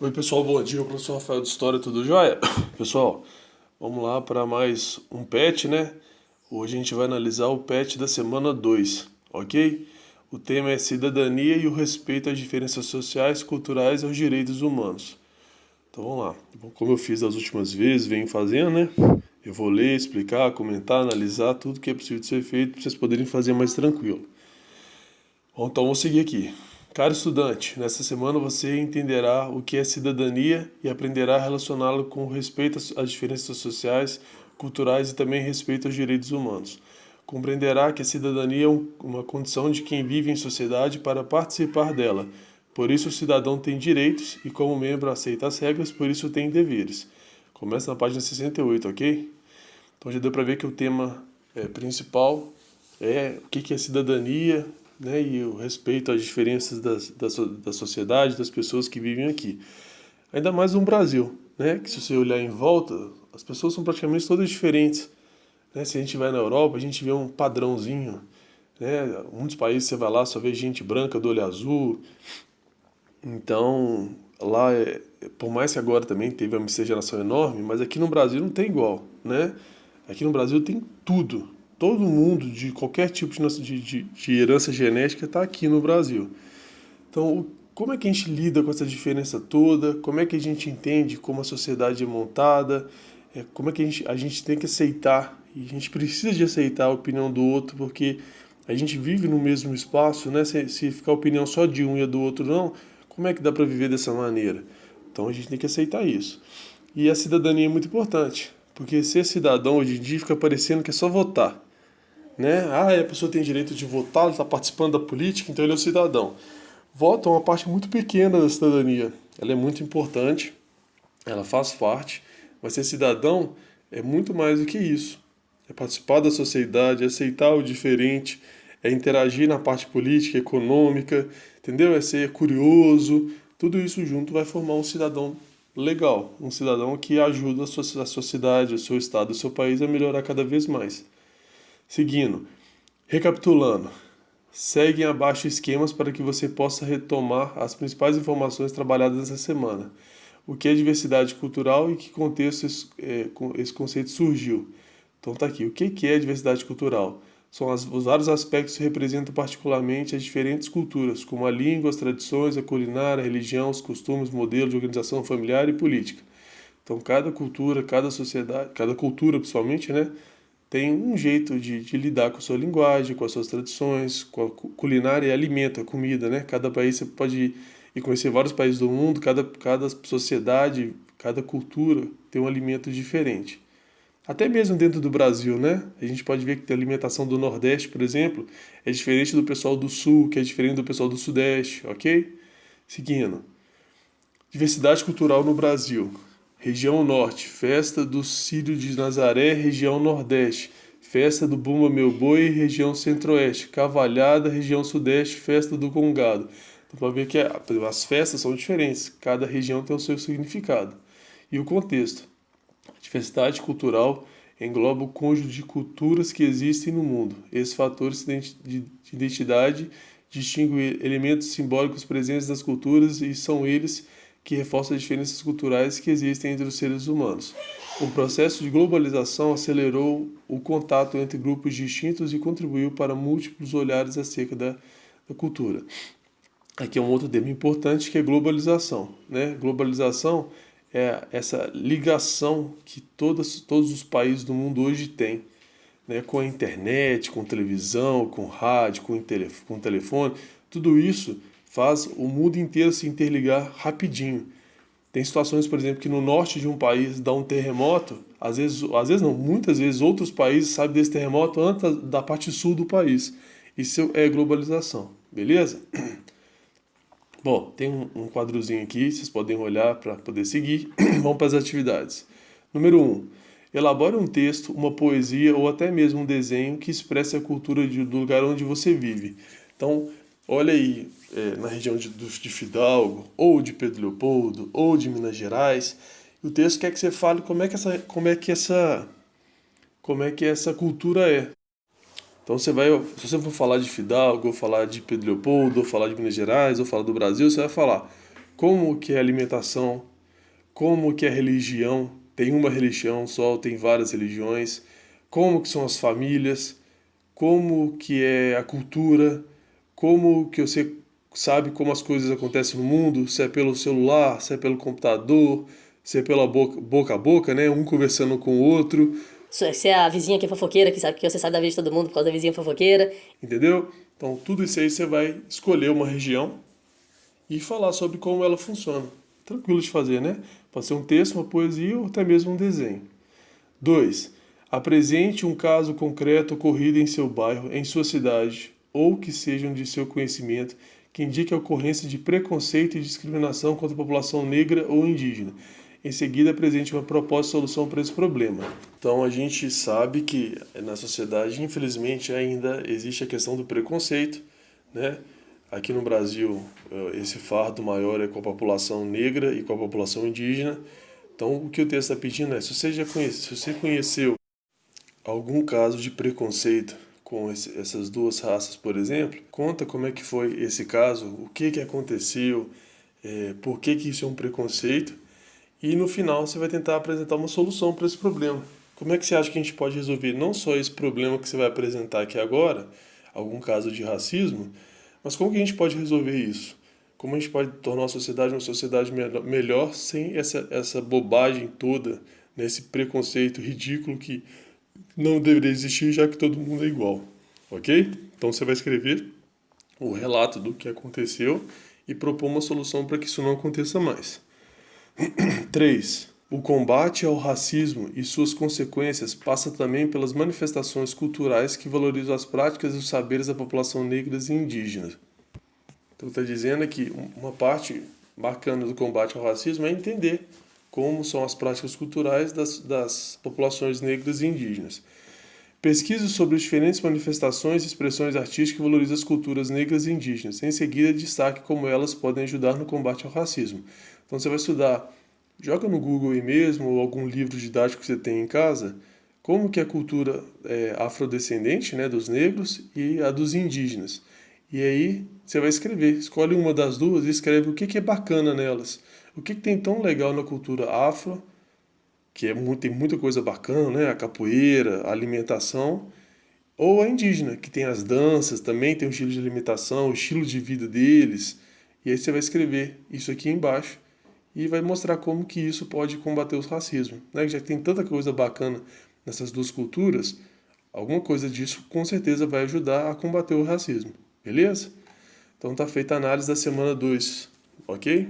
Oi pessoal, bom dia, professor Rafael de História, tudo jóia? Pessoal, vamos lá para mais um PET, né? Hoje a gente vai analisar o PET da semana 2, ok? O tema é cidadania e o respeito às diferenças sociais, culturais e aos direitos humanos. Então vamos lá, como eu fiz das últimas vezes, venho fazendo, né? Eu vou ler, explicar, comentar, analisar tudo que é possível de ser feito para vocês poderem fazer mais tranquilo. Bom, então vamos seguir aqui. Caro estudante, nesta semana você entenderá o que é cidadania e aprenderá a relacioná-lo com respeito às diferenças sociais, culturais e também respeito aos direitos humanos. Compreenderá que a cidadania é uma condição de quem vive em sociedade para participar dela. Por isso o cidadão tem direitos e como membro aceita as regras, por isso tem deveres. Começa na página 68, ok? Então já deu para ver que o tema principal é o que é cidadania, né, e o respeito às diferenças da sociedade, das pessoas que vivem aqui. Ainda mais no Brasil, né, que se você olhar em volta, as pessoas são praticamente todas diferentes. Né? Se a gente vai na Europa, a gente vê um padrãozinho. Né? Muitos países você vai lá, só vê gente branca do olho azul. Então, lá, por mais que agora também teve uma miscigenação enorme, mas aqui no Brasil não tem igual, né? Aqui no Brasil tem tudo. Todo mundo de qualquer tipo de herança genética está aqui no Brasil. Então, como é que a gente lida com essa diferença toda? Como é que a gente entende como a sociedade é montada? Como é que a gente tem que aceitar? E a gente precisa de aceitar a opinião do outro, porque a gente vive no mesmo espaço, né? Se ficar a opinião só de um e a do outro não, como é que dá para viver dessa maneira? Então a gente tem que aceitar isso. E a cidadania é muito importante, porque ser cidadão hoje em dia fica parecendo que é só votar, né? Ah, a pessoa tem direito de votar, ela está participando da política, então ele é um cidadão. Voto é uma parte muito pequena da cidadania. Ela é muito importante, ela faz parte, mas ser cidadão é muito mais do que isso. É participar da sociedade, é aceitar o diferente, é interagir na parte política, econômica, entendeu? É ser curioso. Tudo isso junto vai formar um cidadão legal, um cidadão que ajuda a sua cidade, o seu estado, o seu país a melhorar cada vez mais. Seguindo, recapitulando, seguem abaixo esquemas para que você possa retomar as principais informações trabalhadas nessa semana. O que é diversidade cultural e que contexto esse conceito surgiu? Então tá aqui. O que é diversidade cultural? São os vários aspectos que representam particularmente as diferentes culturas, como a língua, as tradições, a culinária, a religião, os costumes, modelos de organização familiar e política. Então cada cultura, cada sociedade, cada cultura principalmente, né, tem um jeito de lidar com a sua linguagem, com as suas tradições, com a culinária e alimento, a comida, né? Cada país você pode ir conhecer vários países do mundo, cada sociedade, cada cultura tem um alimento diferente. Até mesmo dentro do Brasil, né? A gente pode ver que a alimentação do Nordeste, por exemplo, é diferente do pessoal do Sul, que é diferente do pessoal do Sudeste, ok? Seguindo. Diversidade cultural no Brasil. Região Norte, festa do Círio de Nazaré, região Nordeste. Festa do Bumba Meu Boi, região Centro-Oeste. Cavalhada, região Sudeste, festa do Congado. Então, para ver que as festas são diferentes, cada região tem o seu significado. E o contexto. Diversidade cultural engloba o conjunto de culturas que existem no mundo. Esses fatores de identidade distinguem elementos simbólicos presentes nas culturas e são eles que reforçam as diferenças culturais que existem entre os seres humanos. O processo de globalização acelerou o contato entre grupos distintos e contribuiu para múltiplos olhares acerca da cultura. Aqui é um outro tema importante que é globalização, né? Globalização é essa ligação que todos os países do mundo hoje têm, né? Com a internet, com televisão, com rádio, com telefone. Tudo isso faz o mundo inteiro se interligar rapidinho. Tem situações, por exemplo, que no norte de um país dá um terremoto, às vezes não, muitas vezes outros países sabem desse terremoto antes da parte sul do país. Isso é globalização, beleza? Bom, tem um quadrozinho aqui, vocês podem olhar para poder seguir. Vamos para as atividades. Número 1. Elabore um texto, uma poesia ou até mesmo um desenho que expresse a cultura do lugar onde você vive. Então, olha aí, na região de Fidalgo, ou de Pedro Leopoldo, ou de Minas Gerais. E o texto quer que você fale como é que essa cultura é. Então se você for falar de Fidalgo, ou falar de Pedro Leopoldo, ou falar de Minas Gerais, ou falar do Brasil, você vai falar como que é a alimentação, como que é a religião, tem uma religião só, tem várias religiões, como que são as famílias, como que é a cultura, como que você sabe como as coisas acontecem no mundo, se é pelo celular, se é pelo computador, se é pela boca a boca, né? Um conversando com o outro, Se é a vizinha que é fofoqueira, que sabe que você sabe da vida de todo mundo por causa da vizinha fofoqueira. entendeu? Então, tudo isso aí você vai escolher uma região e falar sobre como ela funciona. Tranquilo de fazer, né? Pode ser um texto, uma poesia ou até mesmo um desenho. 2. Apresente um caso concreto ocorrido em seu bairro, em sua cidade, ou que sejam de seu conhecimento, que indique a ocorrência de preconceito e discriminação contra a população negra ou indígena. Em seguida, apresente uma proposta de solução para esse problema. Então, a gente sabe que na sociedade, infelizmente, ainda existe a questão do preconceito, né? Aqui no Brasil, esse fardo maior é com a população negra e com a população indígena. Então, o que o texto está pedindo é, se você conheceu algum caso de preconceito com essas duas raças, por exemplo, conta como é que foi esse caso, o que que aconteceu, por que que isso é um preconceito, e no final você vai tentar apresentar uma solução para esse problema. Como é que você acha que a gente pode resolver não só esse problema que você vai apresentar aqui agora, algum caso de racismo, mas como que a gente pode resolver isso? Como a gente pode tornar a sociedade uma sociedade melhor sem essa bobagem toda, né, esse preconceito ridículo que não deveria existir, já que todo mundo é igual, ok? Então você vai escrever o relato do que aconteceu e propor uma solução para que isso não aconteça mais. 3. O combate ao racismo e suas consequências passa também pelas manifestações culturais que valorizam as práticas e os saberes da população negra e indígena. Então está dizendo que uma parte bacana do combate ao racismo é entender como são as práticas culturais das populações negras e indígenas. Pesquise sobre as diferentes manifestações e expressões artísticas que valorizam as culturas negras e indígenas. Em seguida, destaque como elas podem ajudar no combate ao racismo. Então você vai estudar, joga no Google aí mesmo, ou algum livro didático que você tem em casa, como que a cultura afrodescendente, né, dos negros, e a dos indígenas. E aí você vai escrever, escolhe uma das duas e escreve o que que é bacana nelas. O que que tem tão legal na cultura afro, que tem muita coisa bacana, né? A capoeira, a alimentação, ou a indígena, que tem as danças, também tem o estilo de alimentação, o estilo de vida deles. E aí você vai escrever isso aqui embaixo e vai mostrar como que isso pode combater o racismo, né? Já que tem tanta coisa bacana nessas duas culturas, alguma coisa disso com certeza vai ajudar a combater o racismo, beleza? Então tá feita a análise da semana 2, ok?